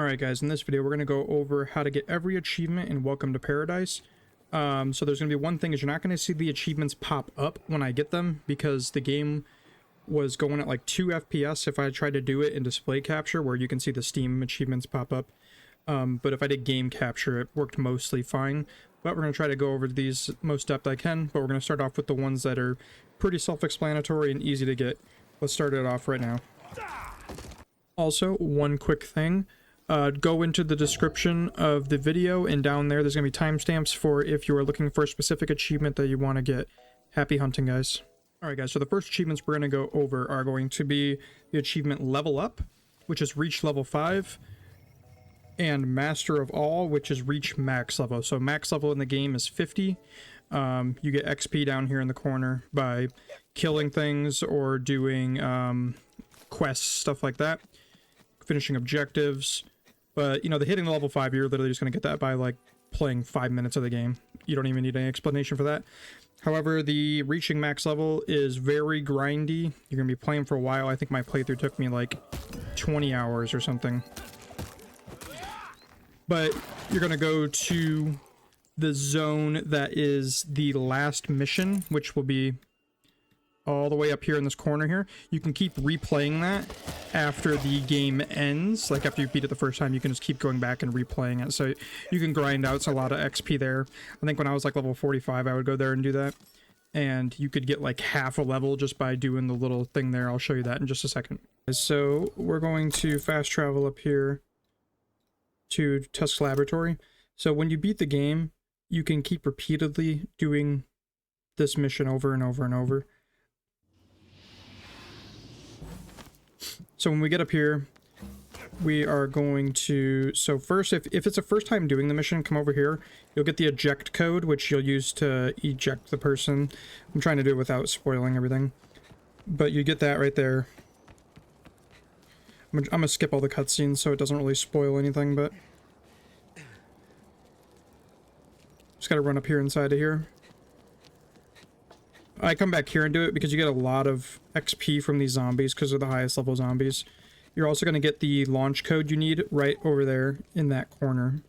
Alright guys, in this video we're going to go over how to get every achievement in Welcome to Paradise. So there's going to be one thing is you're not going to see the achievements pop up when I get them because the game was going at like 2 FPS if I tried to do it in display capture where you can see the Steam achievements pop up. But if I did game capture, it worked mostly fine. But we're going to try to go over these most depth I can, but we're going to start off with the ones that are pretty self-explanatory and easy to get. Let's start it off right now. Also, one quick thing. Go into the description of the video, and down there's going to be timestamps for if you are looking for a specific achievement that you want to get. Happy hunting, guys. Alright guys, so the first achievements we're going to go over are going to be the achievement Level Up, which is reach level 5, and Master of All, which is reach max level. So max level in the game is 50. You get XP down here in the corner by killing things or doing quests, stuff like that. Finishing objectives. But, you know, the hitting the level 5, you're literally just going to get that by, like, playing 5 minutes of the game. You don't even need any explanation for that. However, the reaching max level is very grindy. You're going to be playing for a while. I think my playthrough took me, like, 20 hours or something. But you're going to go to the zone that is the last mission, which will be all the way up here in this corner here. You can keep replaying that after the game ends. Like after you beat it the first time, you can just keep going back and replaying it. So you can grind out a lot of XP there. I think when I was like level 45, I would go there and do that. And you could get like half a level just by doing the little thing there. I'll show you that in just a second. So we're going to fast travel up here to Tusk Laboratory. So when you beat the game, you can keep repeatedly doing this mission over and over and over. So when we get up here, we are going to... So first, if it's a first time doing the mission, come over here. You'll get the eject code, which you'll use to eject the person. I'm trying to do it without spoiling everything. But you get that right there. I'm going to skip all the cutscenes so it doesn't really spoil anything, but... Just got to run up here inside of here. I come back here and do it because you get a lot of XP from these zombies because they're the highest level zombies. You're also going to get the launch code you need right over there in that corner.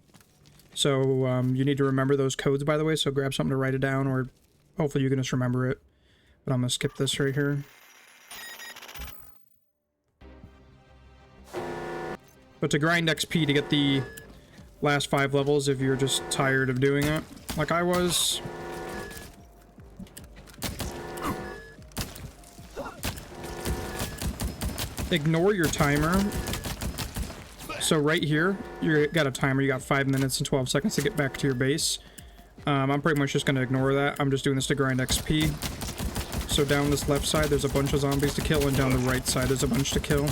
So you need to remember those codes, by the way, so grab something to write it down, or hopefully you can just remember it. But I'm going to skip this right here. But to grind XP to get the last 5 levels, if you're just tired of doing it, like I was... Ignore your timer. So right here, you got a timer. You got 5 minutes and 12 seconds to get back to your base. I'm pretty much just going to ignore that. I'm just doing this to grind XP. So down this left side, there's a bunch of zombies to kill, and down the right side, there's a bunch to kill.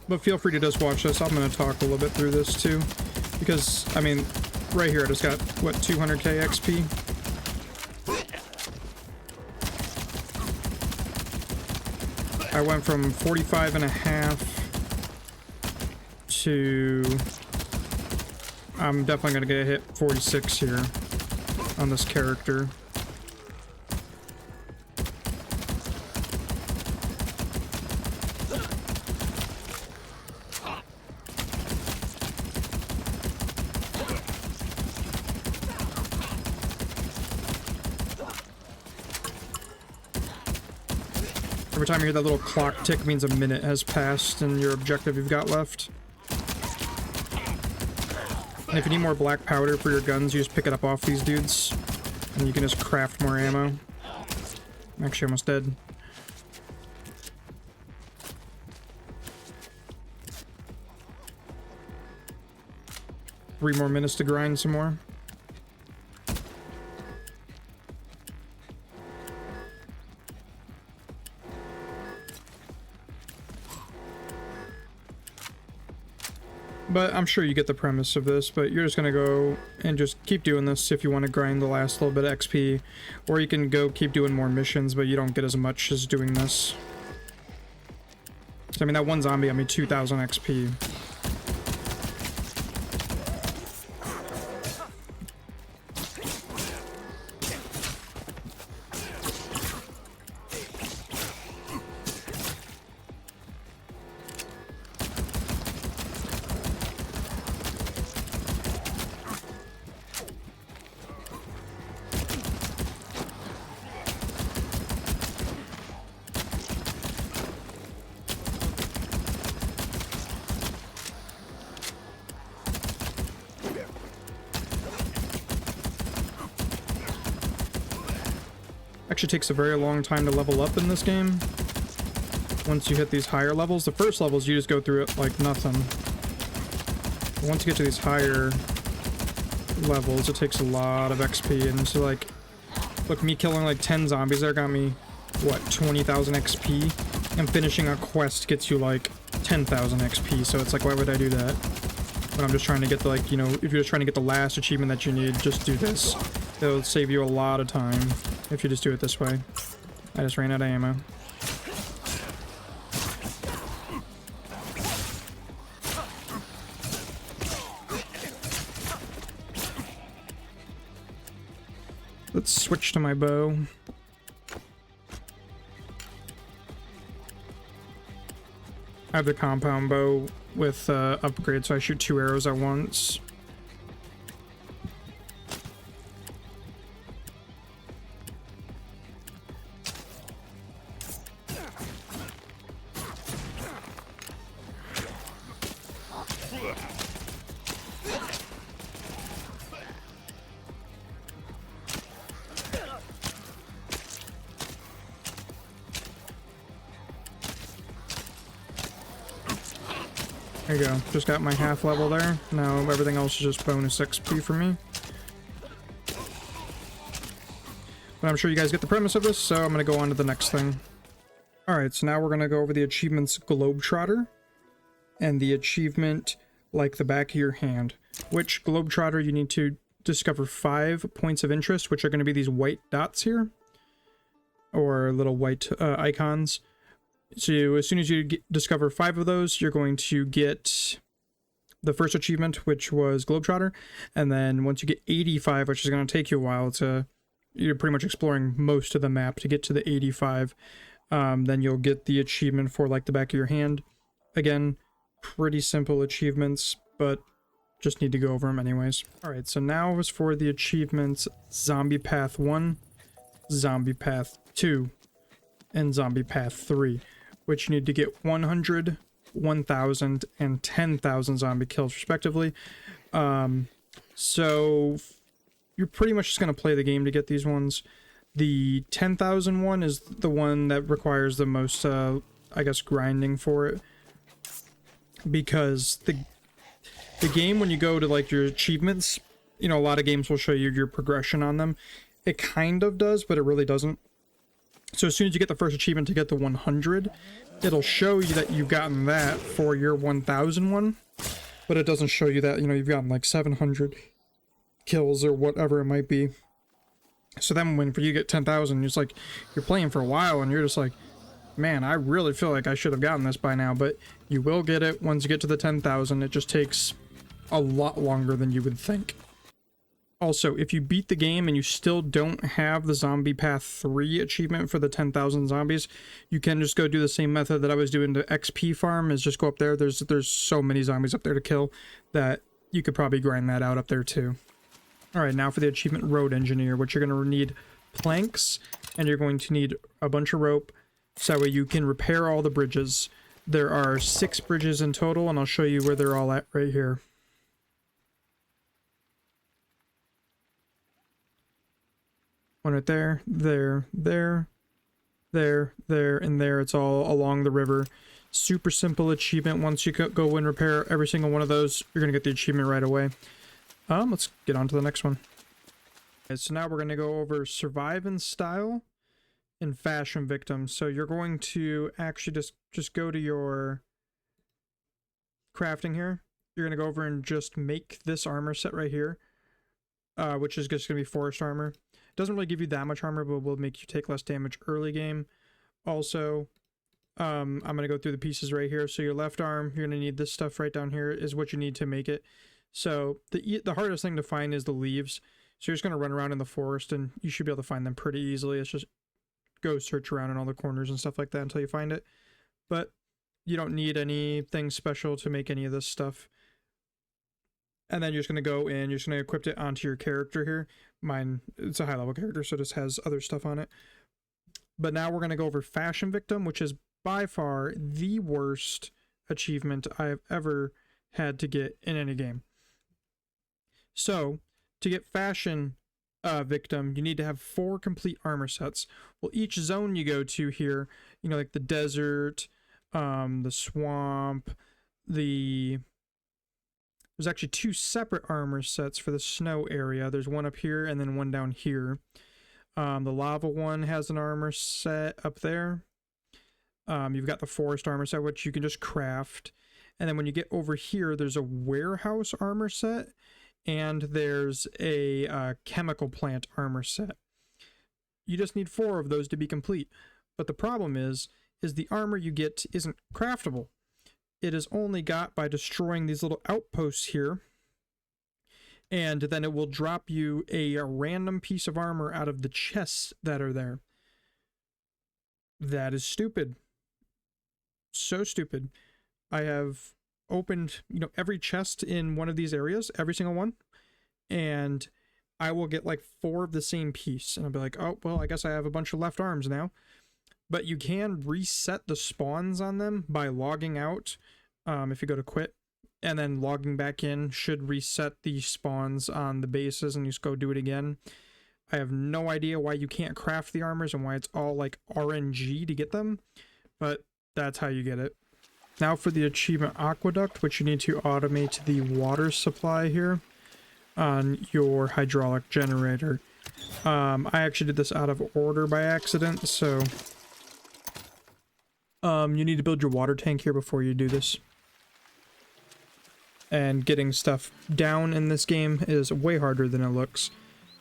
But feel free to just watch this. I'm going to talk a little bit through this too. Because, I mean, right here I just got, what, 200k XP? I went from 45.5 to... I'm definitely going to get hit 46 here on this character. Every time you hear that little clock tick means a minute has passed and your objective you've got left. And if you need more black powder for your guns, you just pick it up off these dudes. And you can just craft more ammo. I'm actually almost dead. Three more minutes to grind some more. But I'm sure you get the premise of this, but you're just gonna go and just keep doing this if you want to grind the last little bit of XP. Or you can go keep doing more missions, but you don't get as much as doing this. So, I mean, that one zombie got me 2,000 XP. Actually takes a very long time to level up in this game. Once you hit these higher levels, the first levels you just go through it like nothing. But once you get to these higher levels, it takes a lot of XP. And so, like, look, me killing like 10 zombies there got me, what, 20,000 XP? And finishing a quest gets you like 10,000 XP. So it's like, why would I do that? When I'm just trying to get the, like, you know, if you're just trying to get the last achievement that you need, just do this. It'll save you a lot of time if you just do it this way. I just ran out of ammo. Let's switch to my bow. I have the compound bow with upgrade, so I shoot 2 arrows at once. There you go. Just got my half level there. Now everything else is just bonus XP for me. But I'm sure you guys get the premise of this, so I'm going to go on to the next thing. Alright, so now we're going to go over the achievements Globetrotter and the achievement Like the Back of Your Hand. Which Globetrotter you need to discover 5 points of interest, which are going to be these white dots here. Or little white icons. So as soon as you discover 5 of those, you're going to get the first achievement, which was Globetrotter. And then once you get 85, which is going to take you a while to... You're pretty much exploring most of the map to get to the 85. Then you'll get the achievement for Like the Back of Your Hand. Again, pretty simple achievements, but just need to go over them anyways. Alright, so now is for the achievements Zombipath 1, Zombipath 2, and Zombipath 3. Which you need to get 100, 1,000, and 10,000 zombie kills respectively. So you're pretty much just going to play the game to get these ones. The 10,000 one is the one that requires the most, I guess, grinding for it. Because the game, when you go to like your achievements, you know, a lot of games will show you your progression on them. It kind of does, but it really doesn't. So as soon as you get the first achievement to get the 100, it'll show you that you've gotten that for your 1,000 one, but it doesn't show you that, you know, you've gotten like 700 kills or whatever it might be. So then when you get 10,000, it's like you're playing for a while and you're just like, man, I really feel like I should have gotten this by now, but you will get it once you get to the 10,000. It just takes a lot longer than you would think. Also, if you beat the game and you still don't have the Zombipath 3 achievement for the 10,000 zombies, you can just go do the same method that I was doing to XP farm, is just go up there. There's so many zombies up there to kill that you could probably grind that out up there too. Alright, now for the achievement Road Engineer, which you're going to need planks, and you're going to need a bunch of rope, so that way you can repair all the bridges. There are 6 bridges in total, and I'll show you where they're all at right here. One right there, there, there, there, and there. It's all along the river. Super simple achievement. Once you go and repair every single one of those, you're going to get the achievement right away. Let's get on to the next one. Okay, so now we're going to go over Survive in Style and Fashion Victims. So you're going to actually just go to your crafting here, you're going to go over and just make this armor set right here, which is just going to be forest armor. Doesn't really give you that much armor, but will make you take less damage early game. Also, I'm going to go through the pieces right here. So your left arm, you're going to need this stuff right down here is what you need to make it. So the hardest thing to find is the leaves. So you're just going to run around in the forest and you should be able to find them pretty easily. It's just go search around in all the corners and stuff like that until you find it. But you don't need anything special to make any of this stuff. And then you're just going to go in, you're just going to equip it onto your character here. Mine, it's a high level character, so it just has other stuff on it. But now we're going to go over Fashion Victim, which is by far the worst achievement I have ever had to get in any game. So, to get Fashion Victim, you need to have 4 complete armor sets. Well, each zone you go to here, you know, like the desert, the swamp, there's actually 2 separate armor sets for the snow area. There's one up here and then one down here. The lava one has an armor set up there. You've got the forest armor set, which you can just craft. And then when you get over here, there's a warehouse armor set. And there's a chemical plant armor set. You just need 4 of those to be complete. But the problem is the armor you get isn't craftable. It is only got by destroying these little outposts here. And then it will drop you a random piece of armor out of the chests that are there. That is stupid. So stupid. I have opened, you know, every chest in one of these areas, every single one, and I will get like 4 of the same piece, and I'll be like, oh, well, I guess I have a bunch of left arms now. But you can reset the spawns on them by logging out, if you go to quit, and then logging back in should reset the spawns on the bases, and you just go do it again. I have no idea why you can't craft the armors and why it's all like RNG to get them, but that's how you get it. Now for the achievement Aqueduct, which you need to automate the water supply here on your hydraulic generator. I actually did this out of order by accident, so you need to build your water tank here before you do this. And getting stuff down in this game is way harder than it looks.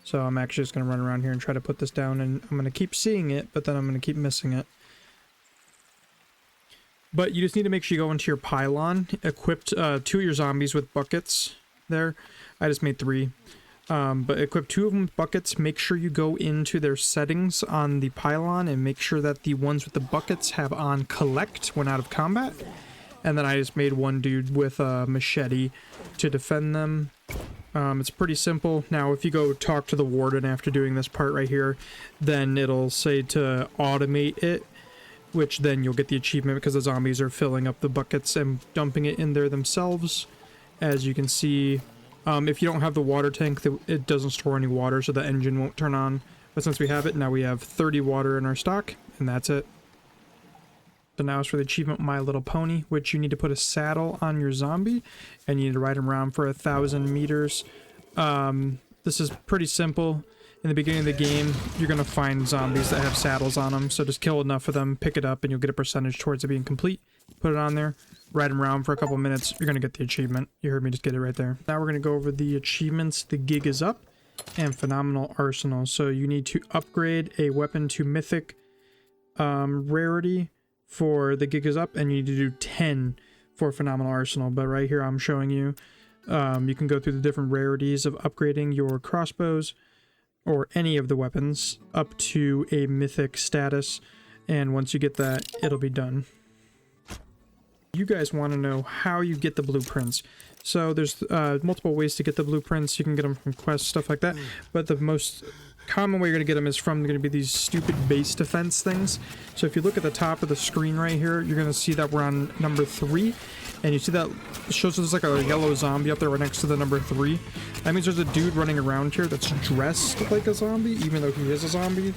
So I'm actually just going to run around here and try to put this down, and I'm going to keep seeing it, but then I'm going to keep missing it. But you just need to make sure you go into your pylon, equipped 2 of your zombies with buckets there. I just made 3. But equip 2 of them with buckets. Make sure you go into their settings on the pylon and make sure that the ones with the buckets have on collect when out of combat. And then I just made 1 dude with a machete to defend them. It's pretty simple. Now, if you go talk to the warden after doing this part right here, then it'll say to automate it, which then you'll get the achievement because the zombies are filling up the buckets and dumping it in there themselves. As you can see, if you don't have the water tank, it doesn't store any water, so the engine won't turn on. But since we have it, now we have 30 water in our stock, and that's it. So now it's for the achievement My Little Pony, which you need to put a saddle on your zombie, and you need to ride him around for 1,000 meters. This is pretty simple. In the beginning of the game, you're going to find zombies that have saddles on them, so just kill enough of them, pick it up, and you'll get a percentage towards it being complete. Put it on there, ride them around for a couple minutes, you're going to get the achievement. You heard me just get it right there. Now we're going to go over the achievements, The Gig is Up, and Phenomenal Arsenal. So you need to upgrade a weapon to Mythic rarity for The Gig is Up, and you need to do 10 for Phenomenal Arsenal. But right here I'm showing you, you can go through the different rarities of upgrading your crossbows, or any of the weapons, up to a mythic status, and once you get that, it'll be done. You guys want to know how you get the blueprints. So there's multiple ways to get the blueprints. You can get them from quests, stuff like that, but the most common way you're going to get them is from going to be these stupid base defense things. So if you look at the top of the screen right here, you're going to see that we're on number 3, and you see that it shows there's like a yellow zombie up there right next to the number 3. That means there's a dude running around here that's dressed like a zombie, even though he is a zombie,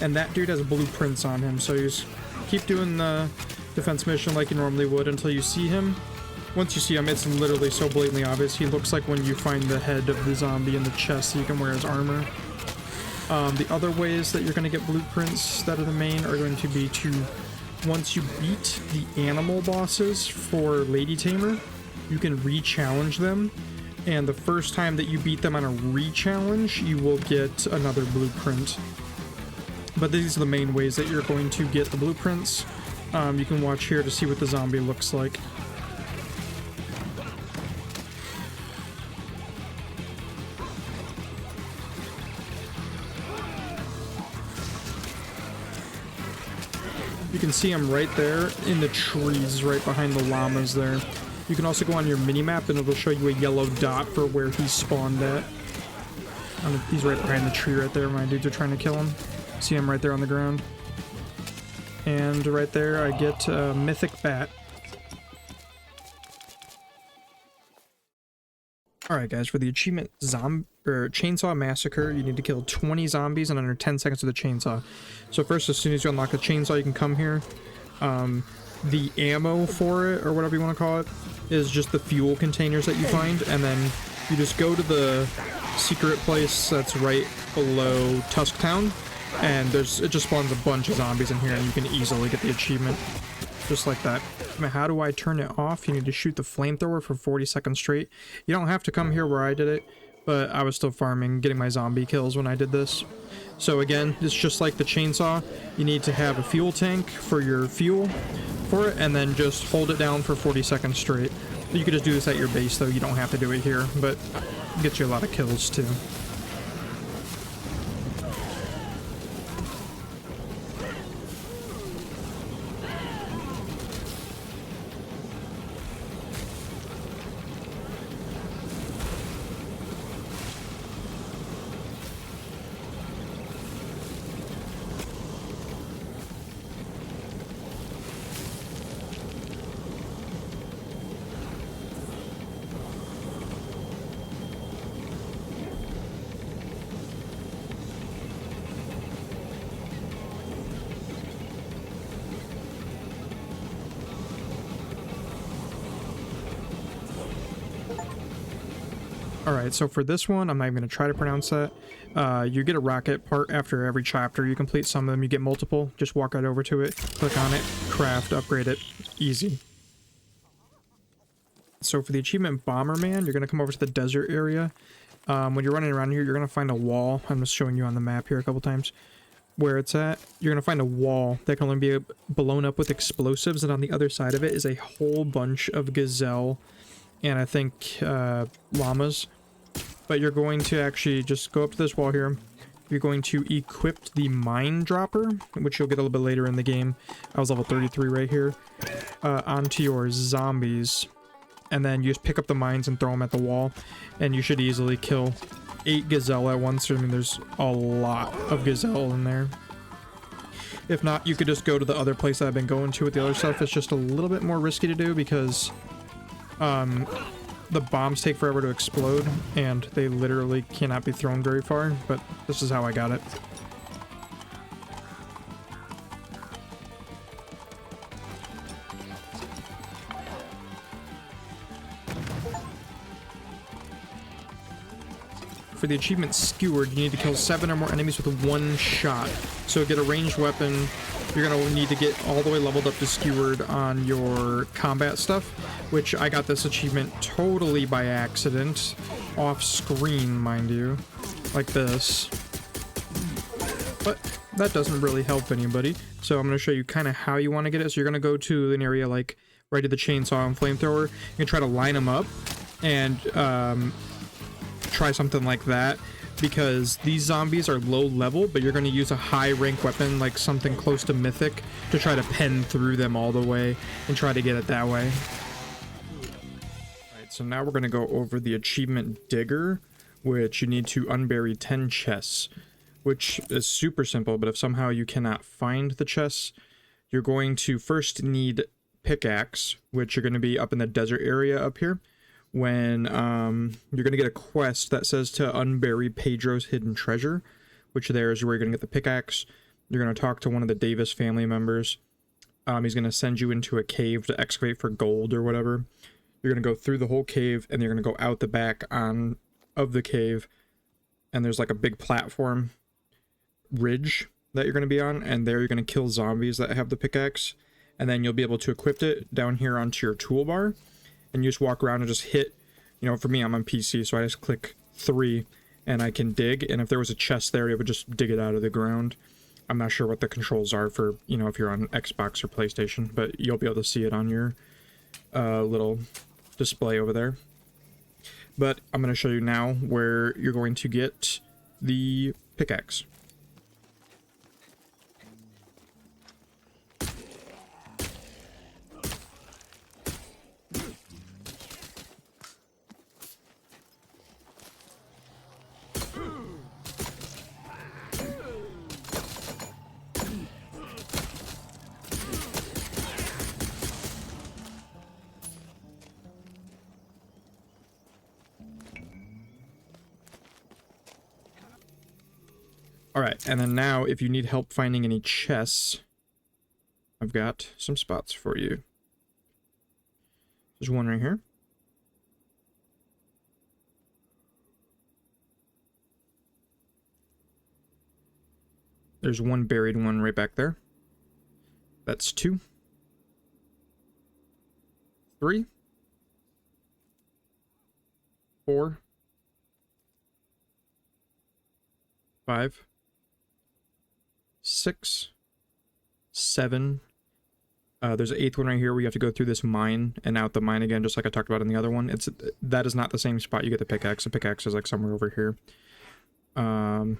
and that dude has blueprints on him. So you just keep doing the defense mission like you normally would until you see him. Once you see him, it's literally so blatantly obvious. He looks like when you find the head of the zombie in the chest so you can wear his armor. The other ways that you're going to get blueprints that are the main are going to be to, once you beat the animal bosses for Lady Tamer, you can re-challenge them, and the first time that you beat them on a re-challenge, you will get another blueprint. But these are the main ways that you're going to get the blueprints. You can watch here to see what the zombie looks like. You can see them right there in the trees right behind the llamas there. You can also go on your mini-map and it'll show you a yellow dot for where he spawned at. He's right behind the tree right there. My dudes are trying to kill him. See him right there on the ground. And right there I get a mythic bat. Alright guys, for the achievement Chainsaw Massacre, you need to kill 20 zombies in under 10 seconds with a chainsaw. So first, as soon as you unlock a chainsaw, you can come here. The ammo for it, or whatever you want to call it, is just the fuel containers that you find, and then you just go to the secret place that's right below Tusk Town, and it just spawns a bunch of zombies in here, and you can easily get the achievement. Just like that. Now, how do I turn it off? You need to shoot the flamethrower for 40 seconds straight. You don't have to come here where I did it, but I was still farming, getting my zombie kills when I did this. So again, it's just like the chainsaw. You need to have a fuel tank for your fuel for it, and then just hold it down for 40 seconds straight. You could just do this at your base, though. You don't have to do it here, but it gets you a lot of kills, too. Alright, so for this one, I'm not even going to try to pronounce that. You get a rocket part after every chapter. You complete some of them, you get multiple. Just walk right over to it, click on it, craft, upgrade it. Easy. So for the achievement Bomberman, you're going to come over to the desert area. When you're running around here, you're going to find a wall. I'm just showing you on the map here a couple times where it's at. You're going to find a wall that can only be blown up with explosives, and on the other side of it is a whole bunch of gazelle and I think llamas. But you're going to actually just go up to this wall here. You're going to equip the mine dropper, which you'll get a little bit later in the game. I was level 33 right here. Onto your zombies. And then you just pick up the mines and throw them at the wall. And you should easily kill 8 gazelle at once. I mean, there's a lot of gazelle in there. If not, you could just go to the other place that I've been going to with the other stuff. It's just a little bit more risky to do because the bombs take forever to explode, and they literally cannot be thrown very far, but this is how I got it. For the achievement Skewered, you need to kill 7 or more enemies with 1 shot. So get a ranged weapon. You're going to need to get all the way leveled up to Skewered on your combat stuff, which I got this achievement totally by accident. Off screen, mind you. Like this. But that doesn't really help anybody. So I'm going to show you kind of how you want to get it. So you're going to go to an area like right to the chainsaw and flamethrower. You can try to line them up and try something like that, because these zombies are low level, but you're going to use a high rank weapon like something close to mythic to try to pen through them all the way and try to get it that way. Alright, so now we're going to go over the achievement Digger, which you need to unbury 10 chests, which is super simple, but if somehow you cannot find the chests, you're going to first need pickaxe, which you're going to be up in the desert area up here. When you're going to get a quest that says to unbury Pedro's hidden treasure, which there is where you're going to get the pickaxe. You're going to talk to one of the Davis family members. He's going to send you into a cave to excavate for gold or whatever. You're going to go through the whole cave, and you're going to go out the back of the cave, and there's like a big platform ridge that you're going to be on, and there you're going to kill zombies that have the pickaxe, and then you'll be able to equip it down here onto your toolbar. and you just walk around and just hit, you know, for me, I'm on PC, so I just click 3 and I can dig, and if there was a chest there, it would just dig it out of the ground. I'm not sure what the controls are for, you know, if you're on Xbox or PlayStation, but you'll be able to see it on your little display over there. But I'm going to show you now where you're going to get the pickaxe. Alright, and then now, if you need help finding any chests, I've got some spots for you. There's one right here. There's one buried one right back there. That's 2. 3. 4. 5. 6, 7. There's an 8th one right here where you have to go through this mine and out the mine again, just like I talked about in the other one. That is not the same spot you get the pickaxe. The pickaxe is like somewhere over here. I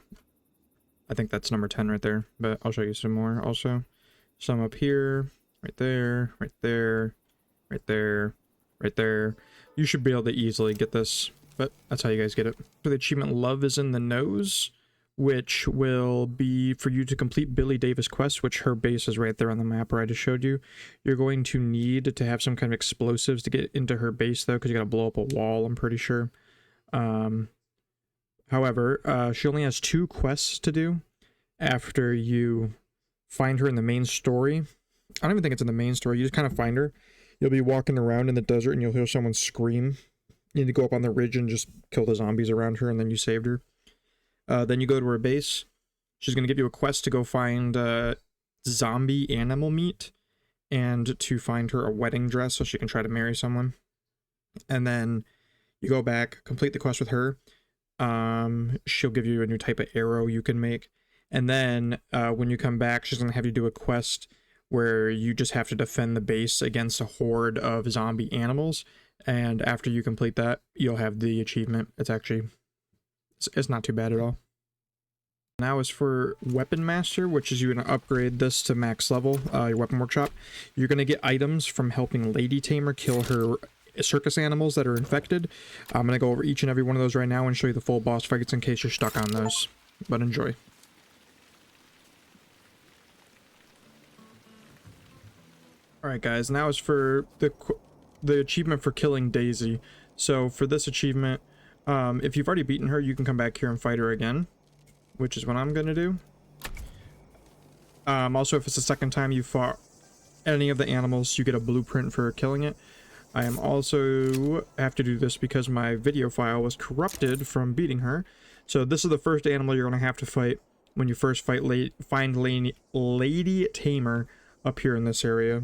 think that's number 10 right there, but I'll show you some more also. Some up here, right there, right there, right there, right there. You should be able to easily get this, but that's how you guys get it. So the achievement Love is in the Nose, which will be for you to complete Billy Davis' quest, which her base is right there on the map where I just showed you. You're going to need to have some kind of explosives to get into her base, though, because you got to blow up a wall, I'm pretty sure. However, she only has 2 quests to do after you find her in the main story. I don't even think it's in the main story. You just kind of find her. You'll be walking around in the desert, and you'll hear someone scream. You need to go up on the ridge and just kill the zombies around her, and then you saved her. Then you go to her base. She's going to give you a quest to go find zombie animal meat and to find her a wedding dress so she can try to marry someone. And then you go back, complete the quest with her. She'll give you a new type of arrow you can make. And then when you come back, she's going to have you do a quest where you just have to defend the base against a horde of zombie animals. And after you complete that, you'll have the achievement. It's not too bad at all. Now is for Weapon Master, which is you're going to upgrade this to max level, your Weapon Workshop. You're going to get items from helping Lady Tamer kill her circus animals that are infected. I'm going to go over each and every one of those right now and show you the full boss fights in case you're stuck on those. But enjoy. Alright guys, now is for the achievement for killing Daisy. So for this achievement, if you've already beaten her, you can come back here and fight her again, which is what I'm going to do. Also, if it's the second time you fought any of the animals, you get a blueprint for killing it. I am also have to do this because my video file was corrupted from beating her. So this is the first animal you're going to have to fight when you first find Lady Tamer up here in this area.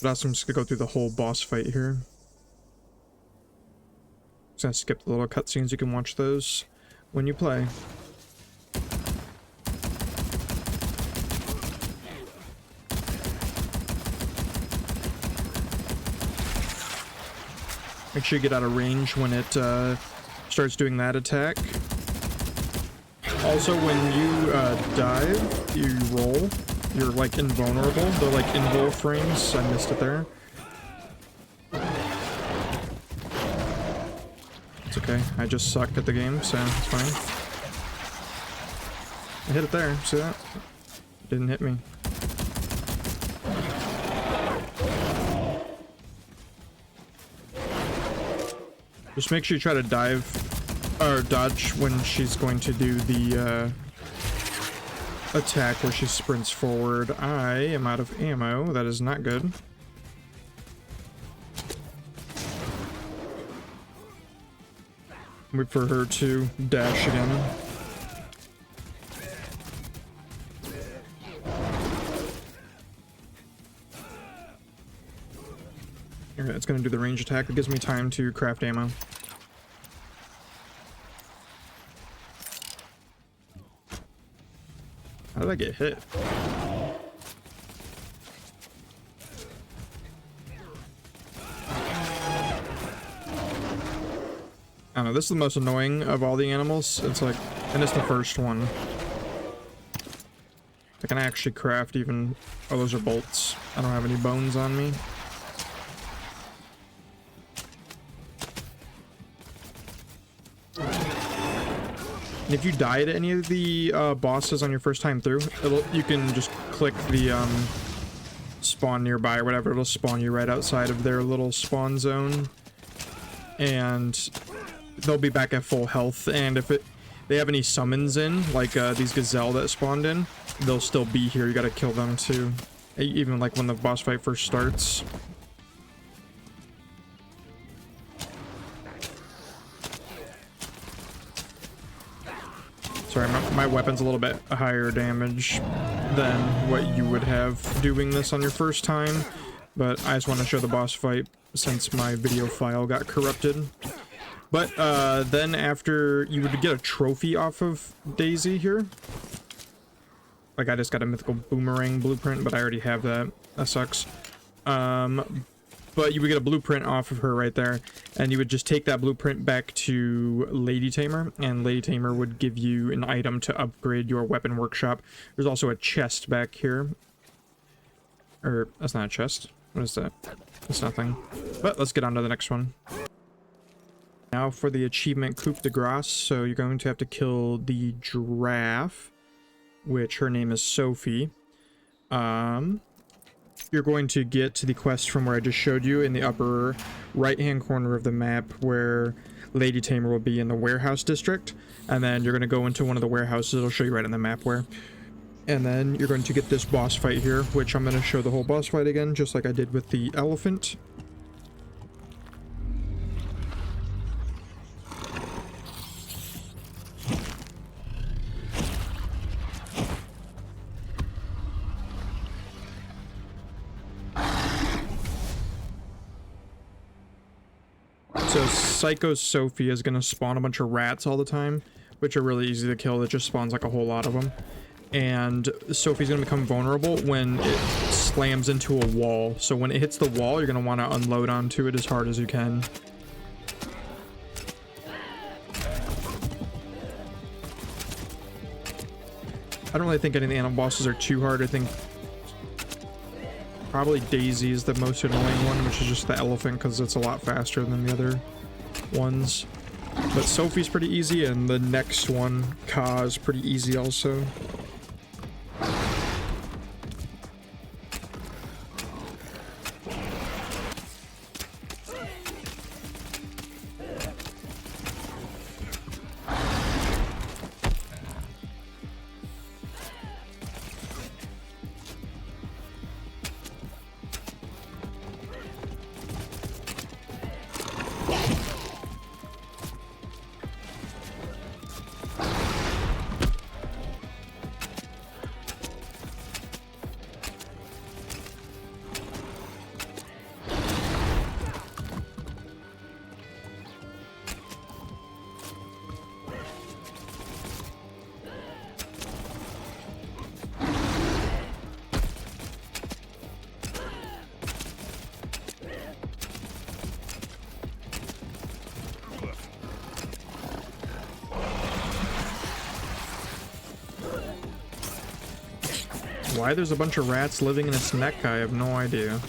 But also I'm just going to go through the whole boss fight here. Just gonna skip the little cutscenes, you can watch those when you play. Make sure you get out of range when it starts doing that attack. Also, when you dive, you roll. You're like invulnerable. They're like invul frames. I missed it there. It's okay. I just sucked at the game, so it's fine. I hit it there. See that? It didn't hit me. Just make sure you try to dive or dodge when she's going to do the attack where she sprints forward. I am out of ammo. That is not good. Wait for her to dash again. Alright, it's gonna do the range attack. It gives me time to craft ammo. How did I get hit? I don't know, this is the most annoying of all the animals. It's like, and it's the first one. I can actually craft even... Oh, those are bolts. I don't have any bones on me. And if you die to any of the bosses on your first time through, you can just click the spawn nearby or whatever. It'll spawn you right outside of their little spawn zone. And they'll be back at full health. And if they have any summons in, like these gazelle that spawned in, they'll still be here. You gotta kill them too. Even like when the boss fight first starts. Sorry, my weapon's a little bit higher damage than what you would have doing this on your first time, but I just want to show the boss fight since my video file got corrupted. But then after, you would get a trophy off of Daisy here. Like, I just got a mythical boomerang blueprint, but I already have that. That sucks. But you would get a blueprint off of her right there, and you would just take that blueprint back to Lady Tamer, and Lady Tamer would give you an item to upgrade your weapon workshop. There's also a chest back here. Or, that's not a chest. What is that? It's nothing. But let's get on to the next one. Now for the achievement Coup De Grace. So you're going to have to kill the giraffe, which her name is Sophie. You're going to get to the quest from where I just showed you in the upper right-hand corner of the map where Lady Tamer will be in the warehouse district. And then you're going to go into one of the warehouses. It'll show you right on the map where. And then you're going to get this boss fight here, which I'm going to show the whole boss fight again, just like I did with the elephant. So Psycho Sophie is going to spawn a bunch of rats all the time, which are really easy to kill. It just spawns like a whole lot of them. And Sophie's going to become vulnerable when it slams into a wall. So when it hits the wall, you're going to want to unload onto it as hard as you can. I don't really think any of the animal bosses are too hard. I think probably Daisy is the most annoying one, which is just the elephant because it's a lot faster than the other ones. But Sophie's pretty easy, and the next one, Ka, is pretty easy also. Why there's a bunch of rats living in its neck, I have no idea.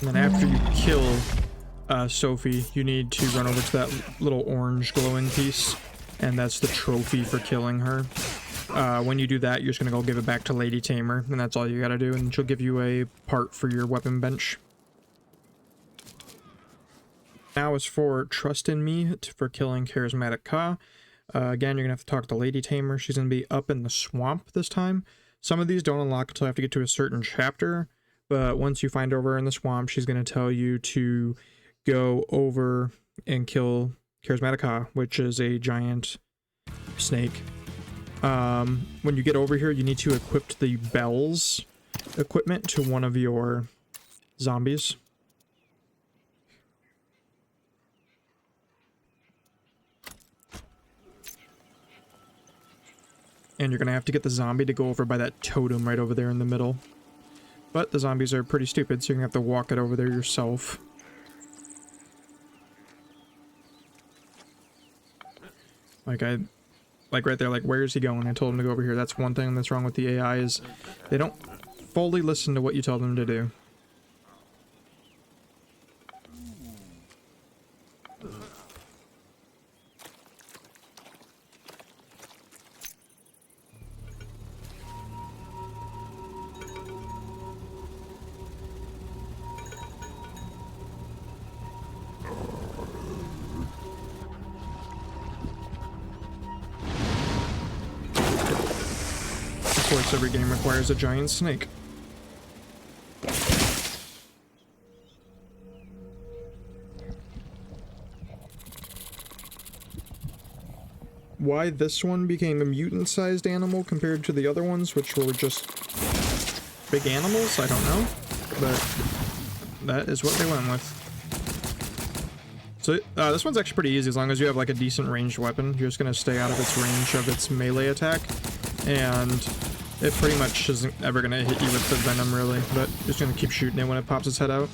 And then after you kill Sophie, you need to run over to that little orange glowing piece, and that's the trophy for killing her. When you do that, you're just gonna go give it back to Lady Tamer, and that's all you gotta do, and she'll give you a part for your weapon bench. Now is for Trust in Me for killing Charismatic Ka. Again, you're gonna have to talk to Lady Tamer. She's gonna be up in the swamp this time. Some of these don't unlock until you have to get to a certain chapter, but once you find over in the swamp, she's gonna tell you to go over and kill Charismatic Ka, which is a giant snake. When you get over here, you need to equip the bells equipment to one of your zombies. And you're gonna have to get the zombie to go over by that totem right over there in the middle. But the zombies are pretty stupid, so you're gonna have to walk it over there yourself. Like right there, like, where is he going? I told him to go over here. That's one thing that's wrong with the AI, is they don't fully listen to what you tell them to do. Of course, every game requires a giant snake. Why this one became a mutant-sized animal compared to the other ones, which were just big animals, I don't know. But that is what they went with. So this one's actually pretty easy as long as you have like a decent ranged weapon. You're just going to stay out of its range of its melee attack. And it pretty much isn't ever going to hit you with the venom, really, but just going to keep shooting it when it pops its head out.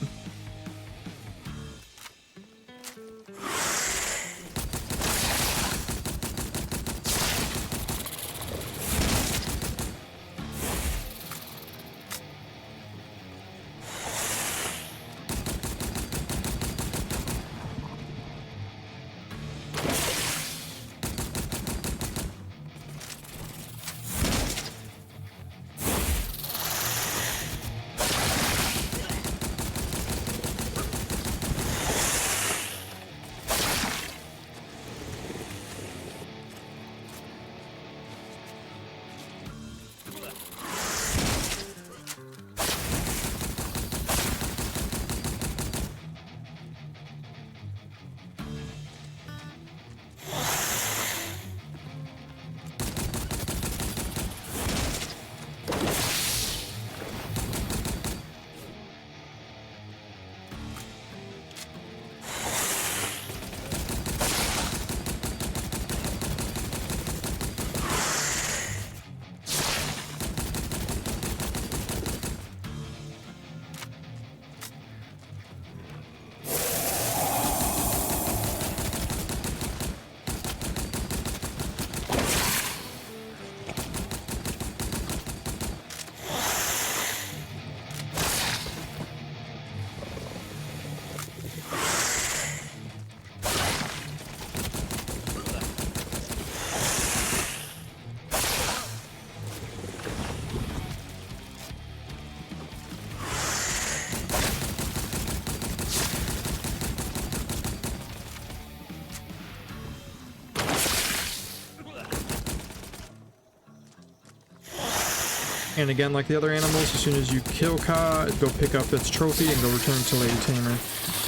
And again, like the other animals, as soon as you kill Ka, go pick up its trophy and go return it to Lady Tamer.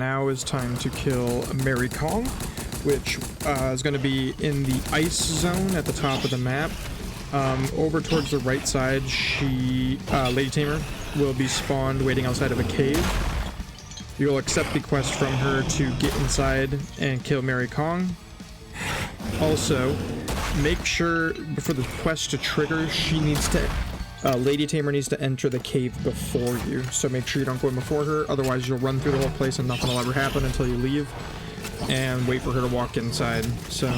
Now is time to kill Mary Kong, which is going to be in the ice zone at the top of the map. Over towards the right side, Lady Tamer will be spawned waiting outside of a cave. You'll accept the quest from her to get inside and kill Mary Kong. Also, make sure for the quest to trigger, Lady Tamer needs to enter the cave before you, so make sure you don't go in before her, otherwise you'll run through the whole place and nothing will ever happen until you leave, and wait for her to walk inside. So,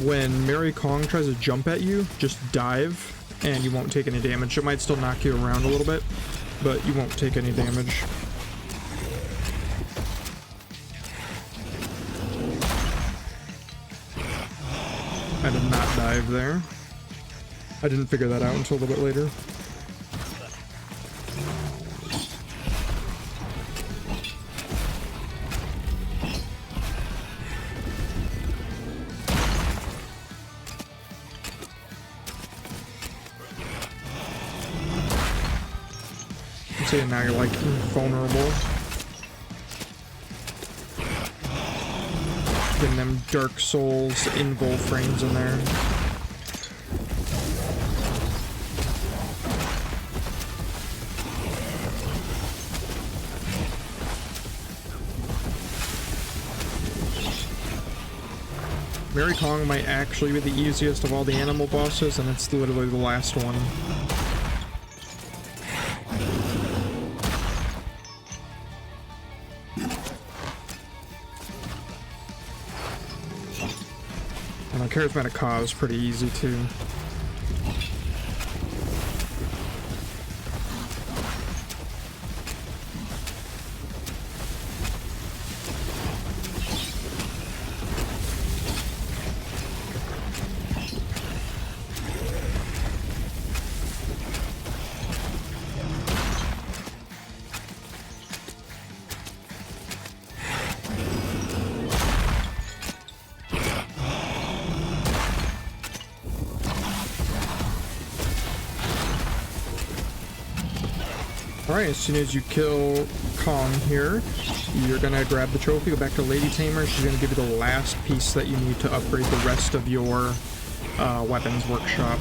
when Mary Kong tries to jump at you, just dive, and you won't take any damage. It might still knock you around a little bit, but you won't take any damage. not dive there. I didn't figure that out until a little bit later. See, now you're like vulnerable. Getting them Dark Souls invul frames in there. Mary Kong might actually be the easiest of all the animal bosses, and it's literally the last one. And the Charismatic Cause is pretty easy too. Alright, as soon as you kill Kong here, you're gonna grab the trophy, go back to Lady Tamer. She's gonna give you the last piece that you need to upgrade the rest of your weapons workshop.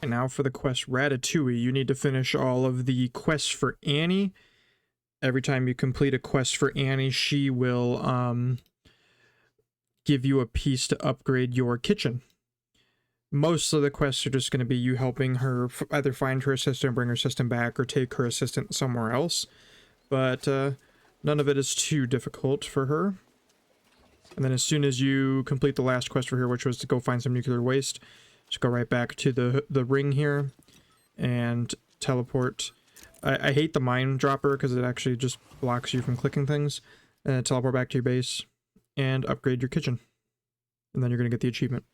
And now for the quest Ratatouille, you need to finish all of the quests for Annie. Every time you complete a quest for Annie, she will give you a piece to upgrade your kitchen. Most of the quests are just going to be you helping her either find her assistant, bring her assistant back, or take her assistant somewhere else. But none of it is too difficult for her. And then as soon as you complete the last quest for her, which was to go find some nuclear waste, just go right back to the ring here and teleport. I hate the mine dropper because it actually just blocks you from clicking things. And teleport back to your base and upgrade your kitchen. And then you're going to get the achievement.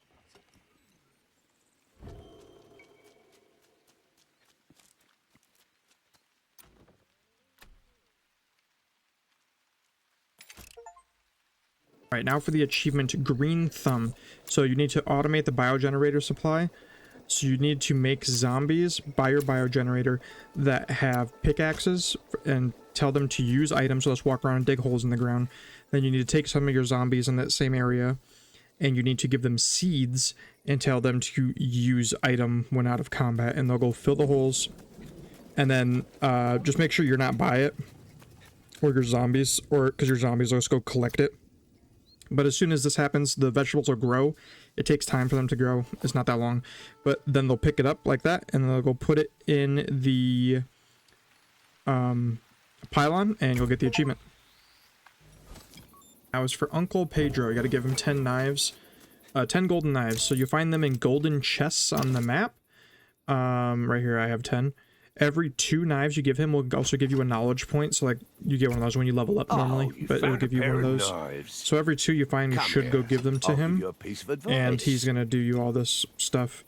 Alright, now for the achievement Green Thumb. So you need to automate the biogenerator supply. So you need to make zombies by your biogenerator that have pickaxes and tell them to use items, so let's walk around and dig holes in the ground. Then you need to take some of your zombies in that same area and you need to give them seeds and tell them to use item when out of combat, and they'll go fill the holes. And then just make sure you're not by it or your zombies, or because your zombies will just go collect it. But as soon as this happens, the vegetables will grow. It takes time for them to grow. It's not that long. But then they'll pick it up like that, and they'll go put it in the pylon, and you'll get the achievement. Now as for Uncle Pedro, you got to give him 10 knives. 10 golden knives. So you find them in golden chests on the map. Right here I have 10. Every 2 knives you give him will also give you a knowledge point. So like you get one of those when you level up normally, but it'll give you one of those. So every 2 you find, you should go give them to him, and he's gonna do you all this stuff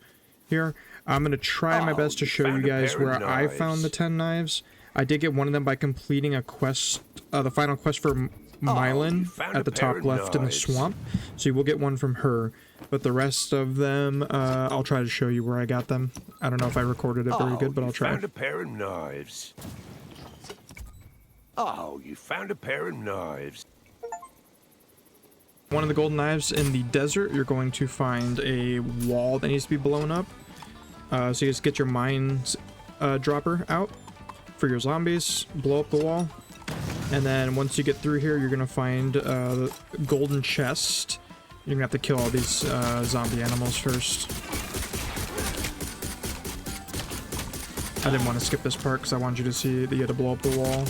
here. I'm gonna try my best to show you guys where I found the 10 knives. I did get one of them by completing a quest, the final quest for Mylan at the top left in the swamp. So you will get one from her. But the rest of them, I'll try to show you where I got them. I don't know if I recorded it very good, but I'll try. Found a pair of knives. Oh, you found a pair of knives. One of the golden knives in the desert, you're going to find a wall that needs to be blown up. So you just get your mines dropper out for your zombies, blow up the wall. And then once you get through here, you're going to find the golden chest. You're gonna have to kill all these zombie animals first. I didn't want to skip this part because I wanted you to see that you had to blow up the wall.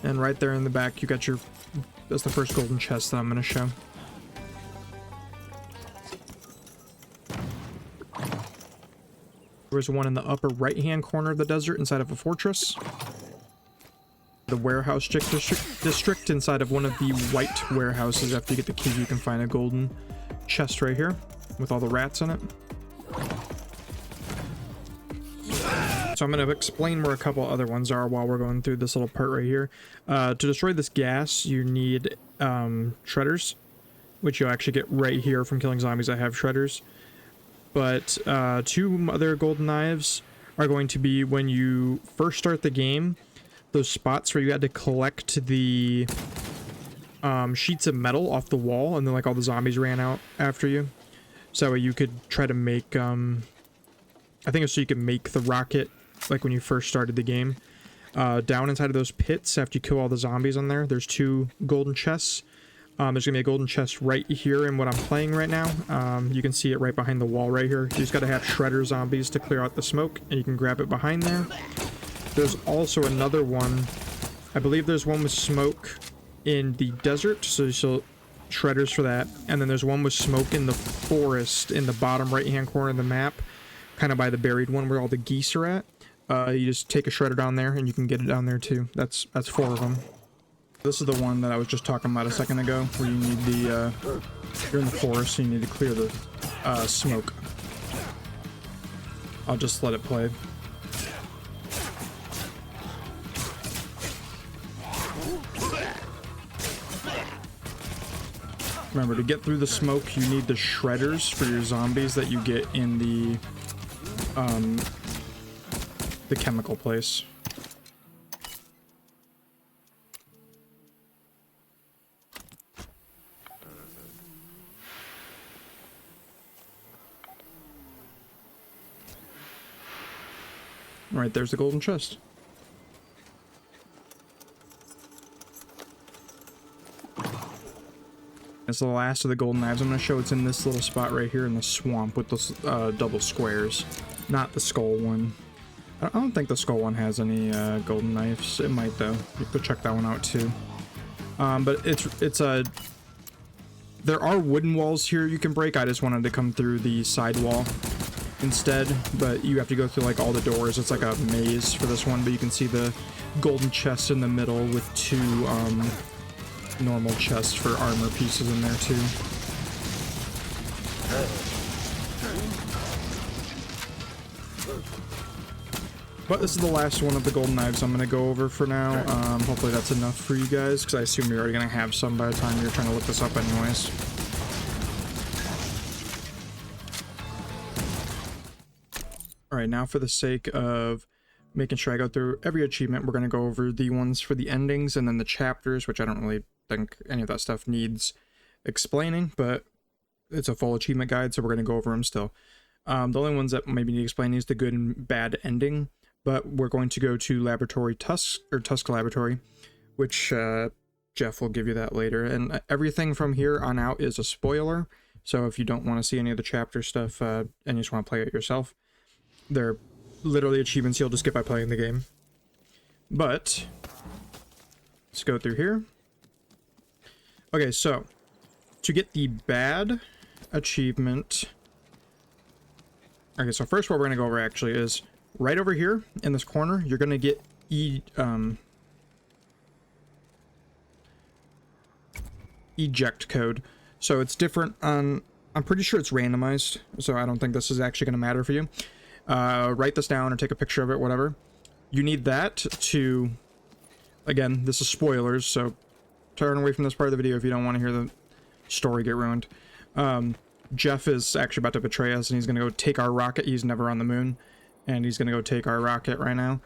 And right there in the back, you got your... That's the first golden chest that I'm gonna show. There's one in the upper right-hand corner of the desert inside of a fortress. The warehouse district inside of one of the white warehouses. After you get the key, you can find a golden chest right here with all the rats in it. So I'm going to explain where a couple other ones are while we're going through this little part right here. To destroy this gas, you need shredders, which you'll actually get right here from killing zombies that have shredders. But 2 other golden knives are going to be when you first start the game, those spots where you had to collect the sheets of metal off the wall, and then like all the zombies ran out after you. So that way you could try to make, I think it's so you could make the rocket like when you first started the game. Down inside of those pits, after you kill all the zombies on there, there's 2 golden chests. There's gonna be a golden chest right here in what I'm playing right now. You can see it right behind the wall right here. You just gotta have shredder zombies to clear out the smoke, and you can grab it behind there. There's also another one. I believe there's one with smoke in the desert, so shredders for that. And then there's one with smoke in the forest in the bottom right-hand corner of the map, kind of by the buried one where all the geese are at. You just take a shredder down there, and you can get it down there too. That's 4 of them. This is the one that I was just talking about a second ago, where you need the, you're in the forest, so you need to clear the, smoke. I'll just let it play. Remember, to get through the smoke, you need the shredders for your zombies that you get in the chemical place. Right, there's the golden chest. It's the last of the golden knives. I'm going to show it's in this little spot right here in the swamp with those double squares. Not the skull one. I don't think the skull one has any golden knives. It might though. You could check that one out too. But it's a... There are wooden walls here you can break. I just wanted to come through the side wall instead, but you have to go through like all the doors. It's like a maze for this one, but you can see the golden chest in the middle with 2 normal chests for armor pieces in there too. But this is the last one of the golden knives I'm going to go over for now. Hopefully that's enough for you guys, because I assume you're already going to have some by the time you're trying to look this up anyways. Alright, now for the sake of making sure I go through every achievement, we're going to go over the ones for the endings and then the chapters, which I don't really think any of that stuff needs explaining, but it's a full achievement guide, so we're going to go over them still. The only ones that maybe need explaining is the good and bad ending, but we're going to go to Laboratory Tusk, or Tusk Laboratory, which Jeff will give you that later, and everything from here on out is a spoiler, so if you don't want to see any of the chapter stuff and you just want to play it yourself, they're literally achievements you'll just get by playing the game. But let's go through here. Okay, so to get the bad achievement... Okay, so first what we're going to go over actually is right over here in this corner, you're going to get eject code. So it's different on... I'm pretty sure it's randomized, so I don't think this is actually going to matter for you. Write this down or take a picture of it, whatever. You need that to... Again, this is spoilers, so turn away from this part of the video if you don't want to hear the story get ruined. Jeff is actually about to betray us, and he's going to go take our rocket. He's never on the moon, and he's going to go take our rocket right now.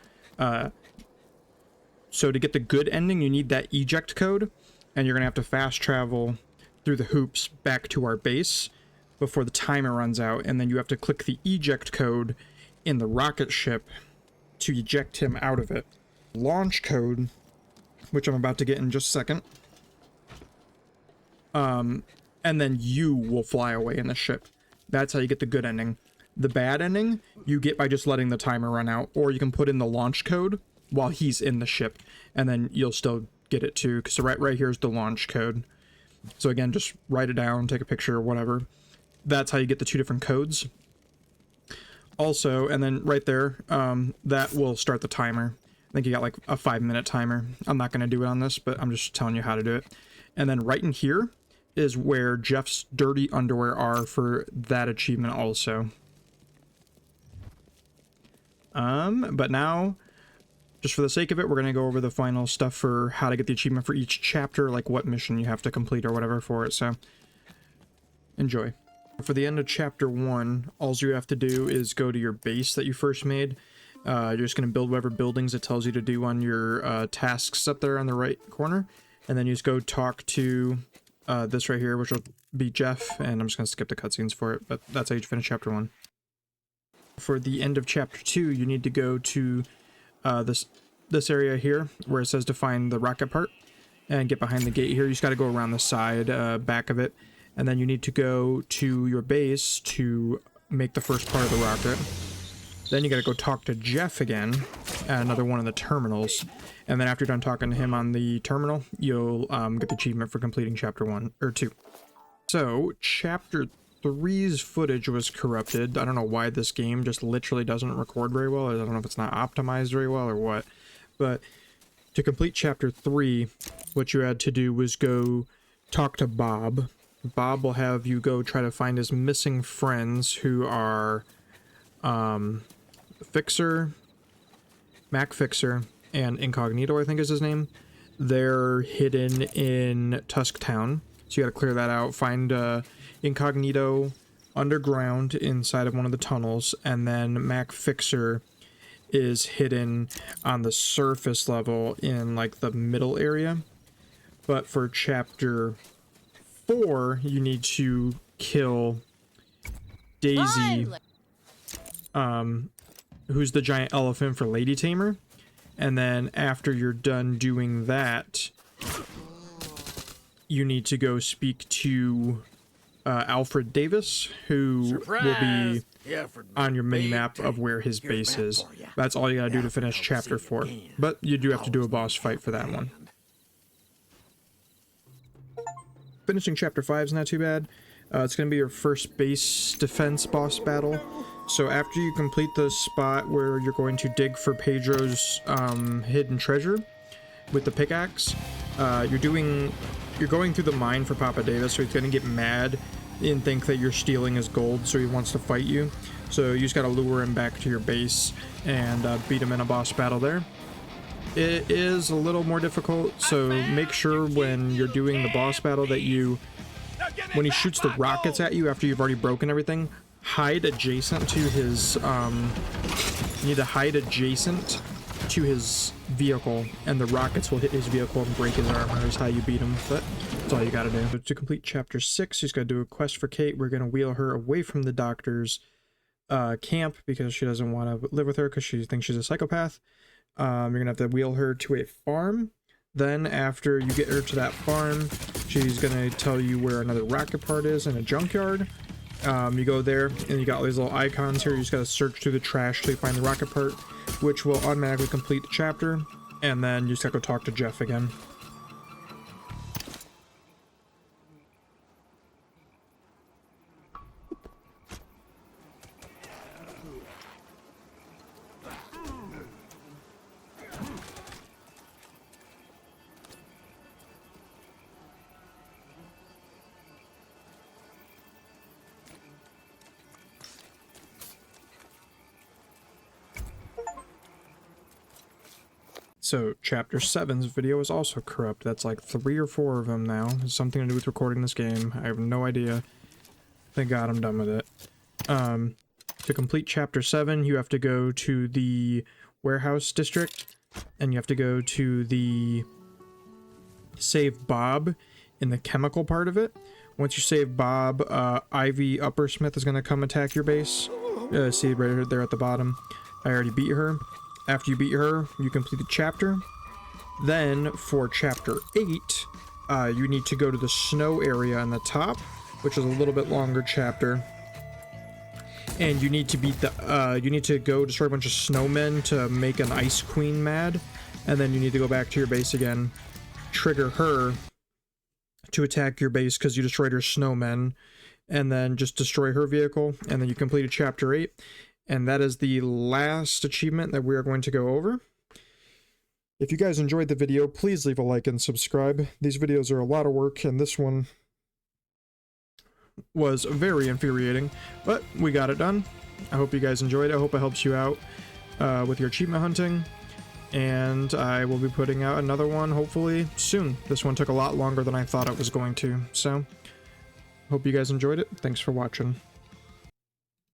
So to get the good ending, you need that eject code, and you're going to have to fast travel through the hoops back to our base before the timer runs out, and then you have to click the eject code in the rocket ship to eject him out of it. Launch code, which I'm about to get in just a second. And then you will fly away in the ship. That's how you get the good ending. The bad ending, you get by just letting the timer run out, or you can put in the launch code while he's in the ship, and then you'll still get it too. So right here is the launch code. So again, just write it down, take a picture or whatever. That's how you get the 2 different codes. Also, and then right there, that will start the timer. I think you got like a 5-minute timer. I'm not going to do it on this, but I'm just telling you how to do it. And then right in here is where Jeff's dirty underwear are for that achievement also. But now, just for the sake of it, we're going to go over the final stuff for how to get the achievement for each chapter, like what mission you have to complete or whatever for it, so enjoy. For the end of chapter 1, all you have to do is go to your base that you first made. You're just going to build whatever buildings it tells you to do on your tasks up there on the right corner, and then you just go talk to this right here, which will be Jeff, and I'm just going to skip the cutscenes for it, but that's how you finish chapter 1. For the end of chapter 2, you need to go to this area here where it says to find the rocket part and get behind the gate here. You just got to go around the side, back of it, and then you need to go to your base to make the first part of the rocket. Then you got to go talk to Jeff again at another one of the terminals, and then after you're done talking to him on the terminal, you'll get the achievement for completing chapter 1 or 2. So chapter 3's footage was corrupted. I don't know why this game just literally doesn't record very well. I don't know if it's not optimized very well or what. But to complete chapter 3, what you had to do was go talk to Bob. Bob will have you go try to find his missing friends, who are Fixer, Mac Fixer, and Incognito, I think is his name. They're hidden in Tusk Town. So you gotta clear that out, find Incognito underground inside of one of the tunnels, and then Mac Fixer is hidden on the surface level in like the middle area. But for chapter 4, you need to kill Daisy, who's the giant elephant for Lady Tamer. And then after you're done doing that, you need to go speak to Alfred Davis, who will be on your mini-map of where his base is. That's all you gotta do to finish chapter 4. But you do have to do a boss fight for that one. Finishing chapter 5 is not too bad. It's gonna be your first base defense boss battle. So after you complete the spot where you're going to dig for Pedro's hidden treasure with the pickaxe, you're going through the mine for Papa Davis, so he's gonna get mad and think that you're stealing his gold, so he wants to fight you. So you just gotta lure him back to your base and beat him in a boss battle there. It is a little more difficult, so make sure when you're doing the boss battle that when he shoots the rockets at you after you've already broken everything, hide adjacent to his, you need to hide adjacent to his vehicle, and the rockets will hit his vehicle and break his armor is how you beat him. But that's all you gotta do. To complete chapter 6, you just gotta do a quest for Kate. We're gonna wheel her away from the doctor's camp because she doesn't want to live with her because she thinks she's a psychopath. You're gonna have to wheel her to a farm. Then after you get her to that farm, she's gonna tell you where another rocket part is in a junkyard. You go there and you got all these little icons here. You just gotta search through the trash till you find the rocket part, which will automatically complete the chapter, and then you just gotta go talk to Jeff again. So chapter 7's video is also corrupt. That's like 3 or 4 of them now. It's something to do with recording this game. I have no idea. Thank God I'm done with it. To complete chapter 7, you have to go to the warehouse district, and you have to go to the save Bob in the chemical part of it. Once you save Bob, Ivy Uppersmith is going to come attack your base. See right there at the bottom. I already beat her. After you beat her, you complete the chapter. Then for chapter 8, you need to go to the snow area on the top, which is a little bit longer chapter. And you need to beat you need to go destroy a bunch of snowmen to make an ice queen mad. And then you need to go back to your base again, trigger her to attack your base because you destroyed her snowmen, and then just destroy her vehicle. And then you completed chapter 8. And that is the last achievement that we are going to go over. If you guys enjoyed the video, please leave a like and subscribe. These videos are a lot of work, and this one was very infuriating, but we got it done. I hope you guys enjoyed it. I hope it helps you out with your achievement hunting, and I will be putting out another one hopefully soon. This one took a lot longer than I thought it was going to, so hope you guys enjoyed it. Thanks for watching.